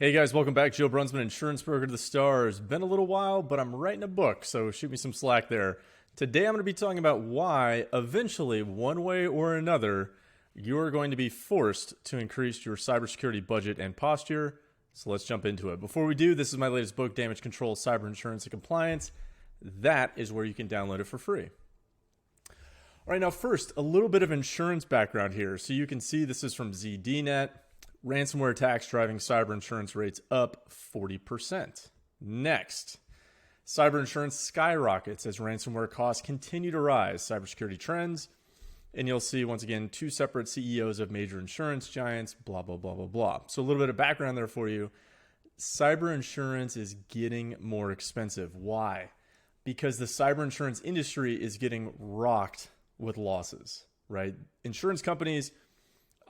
Hey guys, welcome back. Joe Brunsman, insurance broker to the stars. Been a little while, but I'm writing a book, so shoot me some slack there. Today I'm going to be talking about why, eventually, one way or another, you're going to be forced to increase your cybersecurity budget and posture. So let's jump into it. Before we do, this is my latest book, Damage Control, Cyber Insurance and Compliance. That is where you can download it for free. All right, now first, a little bit of insurance background here. So you can see this is from ZDNet. Ransomware attacks driving cyber insurance rates up 40%. Next, cyber insurance skyrockets as ransomware costs continue to rise. Cybersecurity trends. And you'll see, once again, two separate CEOs of major insurance giants, blah, blah, blah, blah, blah. So a little bit of background there for you. Cyber insurance is getting more expensive. Why? Because the cyber insurance industry is getting rocked with losses, right? Insurance companies,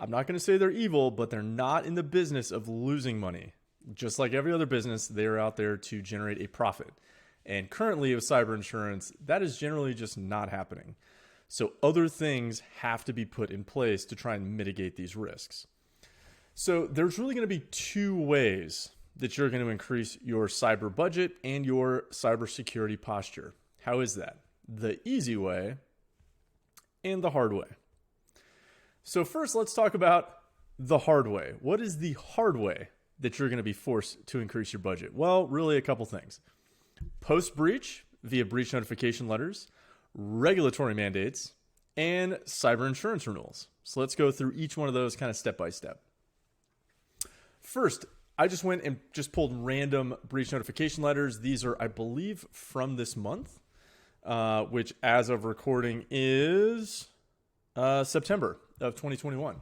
I'm not going to say they're evil, but they're not in the business of losing money. Just like every other business, they're out there to generate a profit. And currently with cyber insurance, that is generally just not happening. So other things have to be put in place to try and mitigate these risks. So there's really going to be two ways that you're going to increase your cyber budget and your cybersecurity posture. How is that? The easy way and the hard way. So first, let's talk about the hard way. What is the hard way that you're going to be forced to increase your budget? Well, really a couple things. Post-breach via breach notification letters, regulatory mandates, and cyber insurance renewals. So let's go through each one of those kind of step by step. First, I just went and just pulled random breach notification letters. These are, I believe, from this month, which as of recording is September of 2021.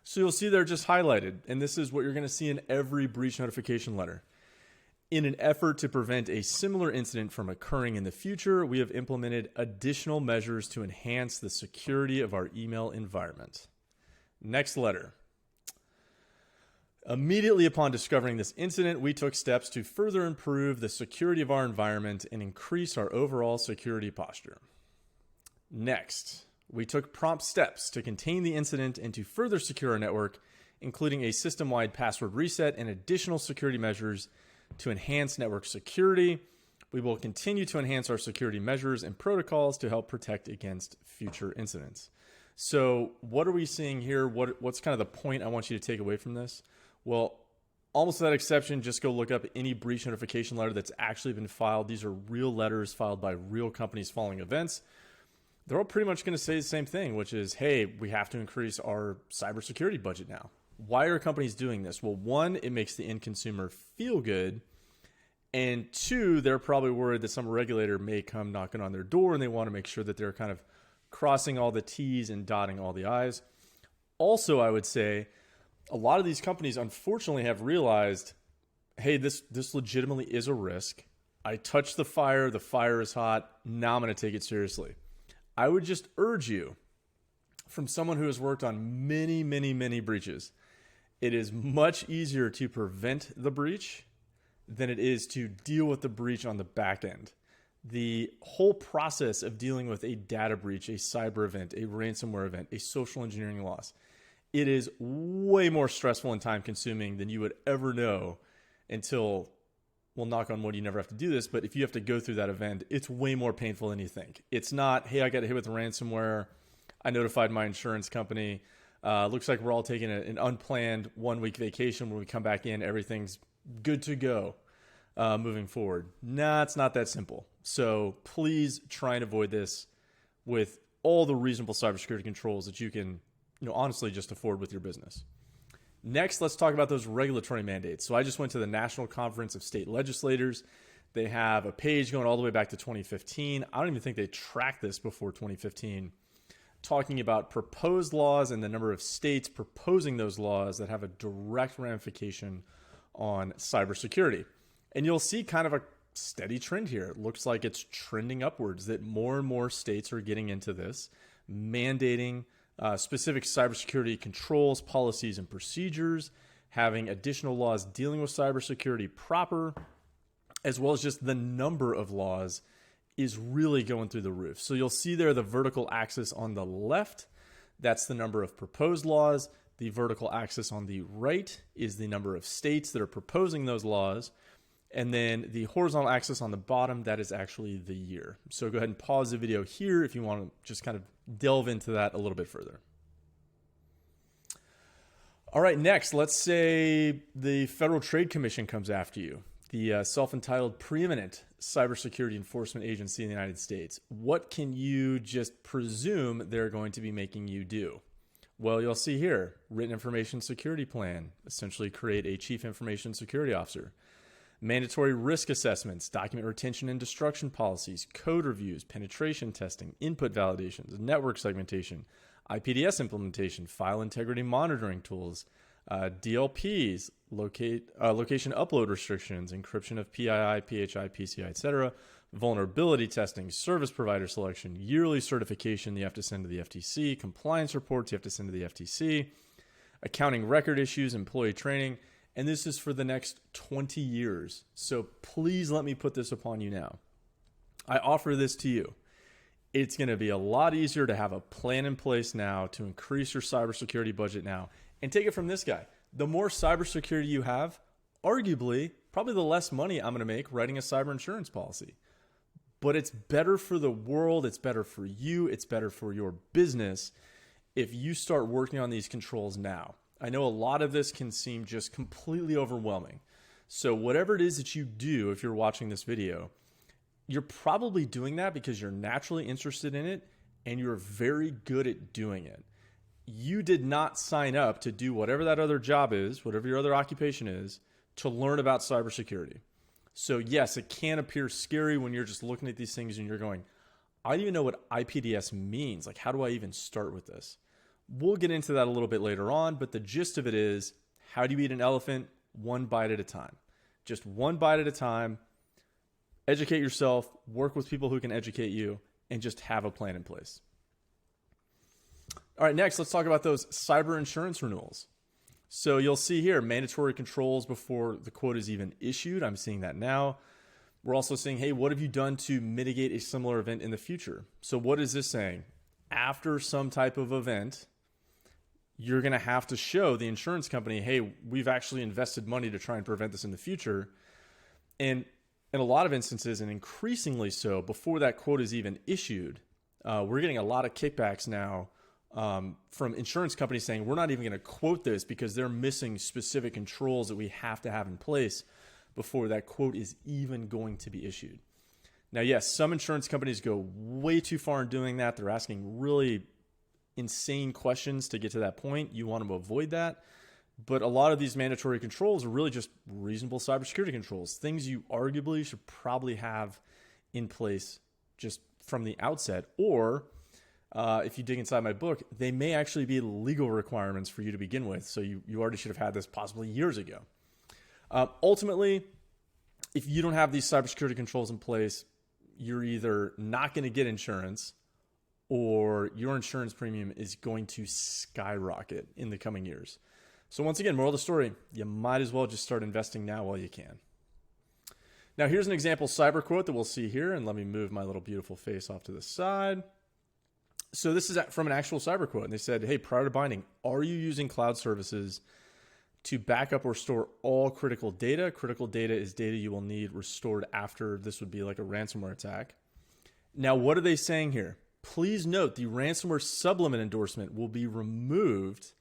So you'll see they're just highlighted, and this is what you're going to see in every breach notification letter. In an effort to prevent a similar incident from occurring in the future, we have implemented additional measures to enhance the security of our email environment. Next letter. Immediately upon discovering this incident, we took steps to further improve the security of our environment and increase our overall security posture. Next. We took prompt steps to contain the incident and to further secure our network, including a system-wide password reset and additional security measures to enhance network security. We will continue to enhance our security measures and protocols to help protect against future incidents. So what are we seeing here? What's kind of the point I want you to take away from this? Well, almost without exception, just go look up any breach notification letter that's actually been filed. These are real letters filed by real companies following events. They're all pretty much going to say the same thing, which is, hey, we have to increase our cybersecurity budget now. Why are companies doing this? Well, one, it makes the end consumer feel good. And two, they're probably worried that some regulator may come knocking on their door and they want to make sure that they're kind of crossing all the T's and dotting all the I's. Also, I would say a lot of these companies unfortunately have realized, hey, this legitimately is a risk. I touched the fire is hot, now I'm going to take it seriously. I would just urge you, from someone who has worked on many, many, many breaches, it is much easier to prevent the breach than it is to deal with the breach on the back end. The whole process of dealing with a data breach, a cyber event, a ransomware event, a social engineering loss, it is way more stressful and time consuming than you would ever know until, well, knock on wood, you never have to do this, but if you have to go through that event, it's way more painful than you think. It's not, hey, I got hit with ransomware. I notified my insurance company. Looks like we're all taking an unplanned 1-week vacation. When we come back in, everything's good to go moving forward. Nah, it's not that simple. So please try and avoid this with all the reasonable cybersecurity controls that you can, honestly just afford with your business. Next, let's talk about those regulatory mandates. So I just went to the National Conference of State Legislators. They have a page going all the way back to 2015. I don't even think they tracked this before 2015, talking about proposed laws and the number of states proposing those laws that have a direct ramification on cybersecurity. And you'll see kind of a steady trend here. It looks like it's trending upwards, that more and more states are getting into this, mandating specific cybersecurity controls, policies, and procedures, having additional laws dealing with cybersecurity proper, as well as just the number of laws is really going through the roof. So you'll see there the vertical axis on the left, that's the number of proposed laws. The vertical axis on the right is the number of states that are proposing those laws. And then the horizontal axis on the bottom, that is actually the year. So go ahead and pause the video here if you want to just kind of delve into that a little bit further. All right, next, let's say the Federal Trade Commission comes after you, the self-entitled preeminent cybersecurity enforcement agency in the United States. What can you just presume they're going to be making you do? Well, you'll see here, written information security plan, essentially create a chief information security officer. Mandatory risk assessments, document retention and destruction policies, code reviews, penetration testing, input validations, network segmentation, IPDS implementation, file integrity monitoring tools, DLPs, location upload restrictions, encryption of PII, PHI, PCI, etc., vulnerability testing, service provider selection, yearly certification you have to send to the FTC, compliance reports you have to send to the FTC, accounting record issues, employee training, and this is for the next 20 years. So please let me put this upon you now. I offer this to you. It's going to be a lot easier to have a plan in place now to increase your cybersecurity budget now. And take it from this guy. The more cybersecurity you have, arguably, probably the less money I'm going to make writing a cyber insurance policy. But it's better for the world. It's better for you. It's better for your business if you start working on these controls now. I know a lot of this can seem just completely overwhelming. So whatever it is that you do, if you're watching this video, you're probably doing that because you're naturally interested in it and you're very good at doing it. You did not sign up to do whatever that other job is, whatever your other occupation is, to learn about cybersecurity. So yes, it can appear scary when you're just looking at these things and you're going, I don't even know what IPDS means. Like, how do I even start with this? We'll get into that a little bit later on, but the gist of it is, how do you eat an elephant? One bite at a time. Just one bite at a time. Educate yourself, work with people who can educate you, and just have a plan in place. All right, next, let's talk about those cyber insurance renewals. So you'll see here, mandatory controls before the quote is even issued. I'm seeing that now. We're also saying, hey, what have you done to mitigate a similar event in the future? So what is this saying? After some type of event, you're going to have to show the insurance company, hey, we've actually invested money to try and prevent this in the future. And in a lot of instances, and increasingly so, before that quote is even issued, we're getting a lot of kickbacks now from insurance companies saying, we're not even going to quote this because they're missing specific controls that we have to have in place before that quote is even going to be issued. Now, yes, some insurance companies go way too far in doing that. They're asking really insane questions to get to that point. You want to avoid that. But a lot of these mandatory controls are really just reasonable cybersecurity controls, things you arguably should probably have in place just from the outset. Or if you dig inside my book, they may actually be legal requirements for you to begin with. So you already should have had this possibly years ago. Ultimately, if you don't have these cybersecurity controls in place, you're either not going to get insurance or your insurance premium is going to skyrocket in the coming years. So once again, moral of the story, you might as well just start investing now while you can. Now here's an example cyber quote that we'll see here, and let me move my little beautiful face off to the side. So this is from an actual cyber quote, and they said, hey, prior to binding, are you using cloud services to back up or store all critical data? Critical data is data you will need restored after this would be like a ransomware attack. Now, what are they saying here? Please note the ransomware sublimit endorsement will be removed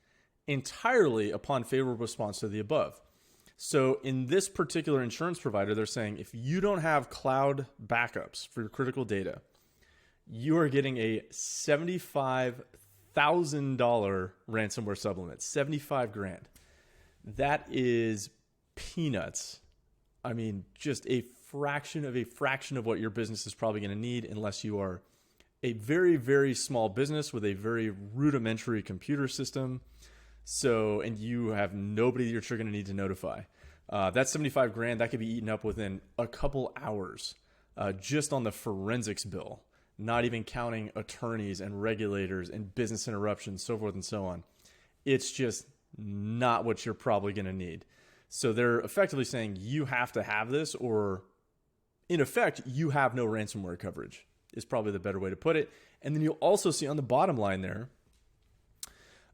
entirely upon favorable response to the above. So in this particular insurance provider, they're saying if you don't have cloud backups for your critical data, you are getting a $75,000 ransomware sublimit, 75 grand. That is peanuts. I mean, just a fraction of what your business is probably going to need unless you are a very, very small business with a very rudimentary computer system. So, and you have nobody that you're going to need to notify. That 75 grand, that could be eaten up within a couple hours just on the forensics bill, not even counting attorneys and regulators and business interruptions, so forth and so on. It's just not what you're probably going to need. So they're effectively saying you have to have this, or in effect, you have no ransomware coverage is probably the better way to put it. And then you'll also see on the bottom line there,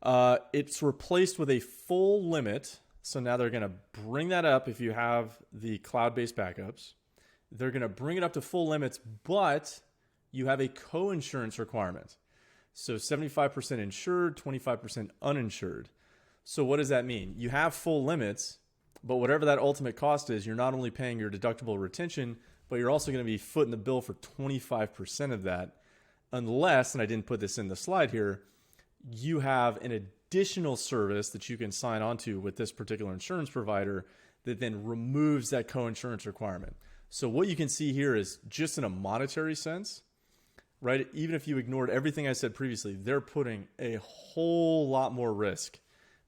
It's replaced with a full limit. So now they're going to bring that up if you have the cloud-based backups. They're going to bring it up to full limits, but you have a co-insurance requirement. So 75% insured, 25% uninsured. So what does that mean? You have full limits, but whatever that ultimate cost is, you're not only paying your deductible retention, but you're also going to be footing the bill for 25% of that, unless, and I didn't put this in the slide here, you have an additional service that you can sign onto with this particular insurance provider that then removes that co-insurance requirement. So what you can see here is just in a monetary sense, right? Even if you ignored everything I said previously, they're putting a whole lot more risk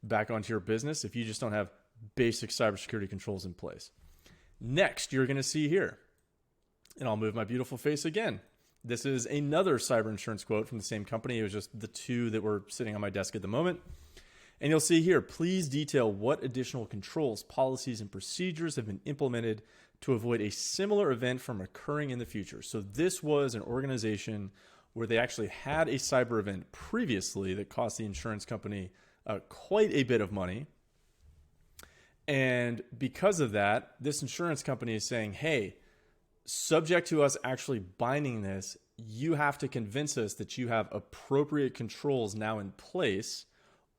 back onto your business if you just don't have basic cybersecurity controls in place. Next, you're going to see here, and I'll move my beautiful face again. This is another cyber insurance quote from the same company. It was just the two that were sitting on my desk at the moment. And you'll see here, please detail what additional controls, policies, and procedures have been implemented to avoid a similar event from occurring in the future. So this was an organization where they actually had a cyber event previously that cost the insurance company quite a bit of money. And because of that, this insurance company is saying, hey, subject to us actually binding this, you have to convince us that you have appropriate controls now in place,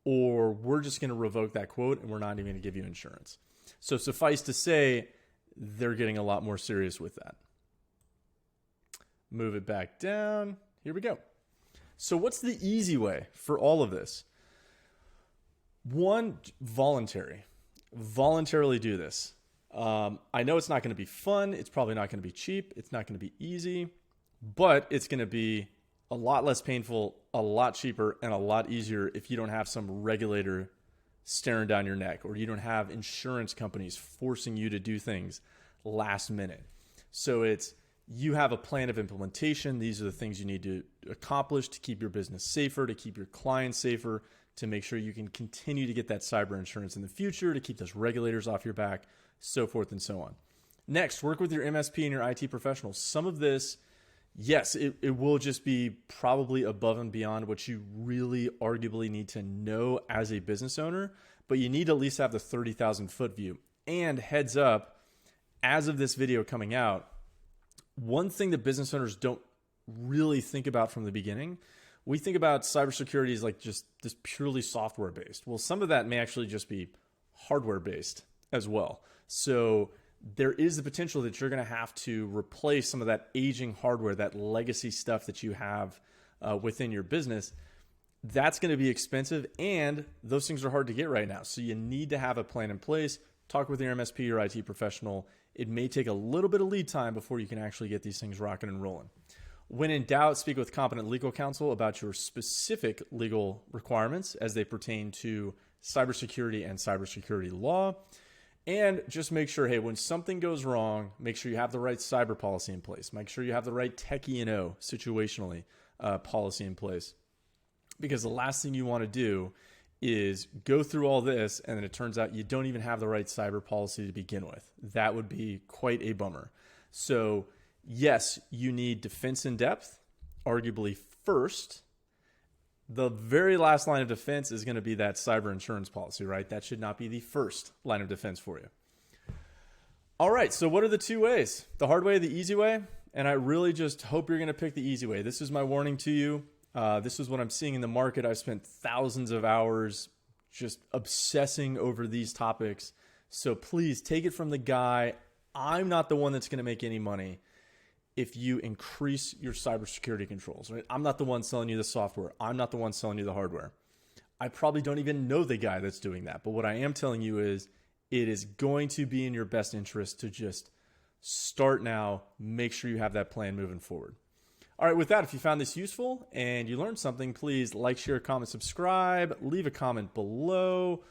or we're just going to revoke that quote and we're not even going to give you insurance. So suffice to say, they're getting a lot more serious with that. Move it back down. Here we go. So what's the easy way for all of this? One, voluntary. Voluntarily do this. I know it's not going to be fun. It's probably not going to be cheap. It's not going to be easy, but it's going to be a lot less painful, a lot cheaper, and a lot easier if you don't have some regulator staring down your neck, or you don't have insurance companies forcing you to do things last minute. So it's, you have a plan of implementation. These are the things you need to accomplish to keep your business safer, to keep your clients safer, to make sure you can continue to get that cyber insurance in the future, to keep those regulators off your back, so forth and so on. Next, work with your MSP and your IT professionals. Some of this, yes, it will just be probably above and beyond what you really arguably need to know as a business owner, but you need to at least have the 30,000 foot view. And heads up, as of this video coming out, one thing that business owners don't really think about from the beginning, we think about cybersecurity as like just this purely software based. Well, some of that may actually just be hardware based as well. So there is the potential that you're going to have to replace some of that aging hardware, that legacy stuff that you have within your business. That's going to be expensive, and those things are hard to get right now. So you need to have a plan in place. Talk with your MSP or IT professional. It may take a little bit of lead time before you can actually get these things rocking and rolling. When in doubt, speak with competent legal counsel about your specific legal requirements as they pertain to cybersecurity and cybersecurity law. And just make sure, hey, when something goes wrong, make sure you have the right cyber policy in place. Make sure you have the right tech E&O situationally policy in place. Because the last thing you want to do is go through all this and then it turns out you don't even have the right cyber policy to begin with. That would be quite a bummer. So yes, you need defense in depth, arguably first. The very last line of defense is going to be that cyber insurance policy, right? That should not be the first line of defense for you. All right, so what are the two ways? The hard way, the easy way? And I really just hope you're going to pick the easy way. This is my warning to you. This is what I'm seeing in the market. I've spent thousands of hours just obsessing over these topics. So please take it from the guy. I'm not the one that's going to make any money if you increase your cybersecurity controls, right? I'm not the one selling you the software. I'm not the one selling you the hardware. I probably don't even know the guy that's doing that. But what I am telling you is it is going to be in your best interest to just start now. Make sure you have that plan moving forward. All right, with that, if you found this useful and you learned something, please like, share, comment, subscribe, leave a comment below,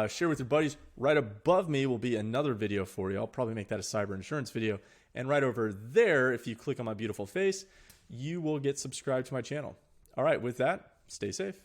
share with your buddies. Right above me will be another video for you. I'll probably make that a cyber insurance video. And right over there, if you click on my beautiful face, you will get subscribed to my channel. All right, with that, stay safe.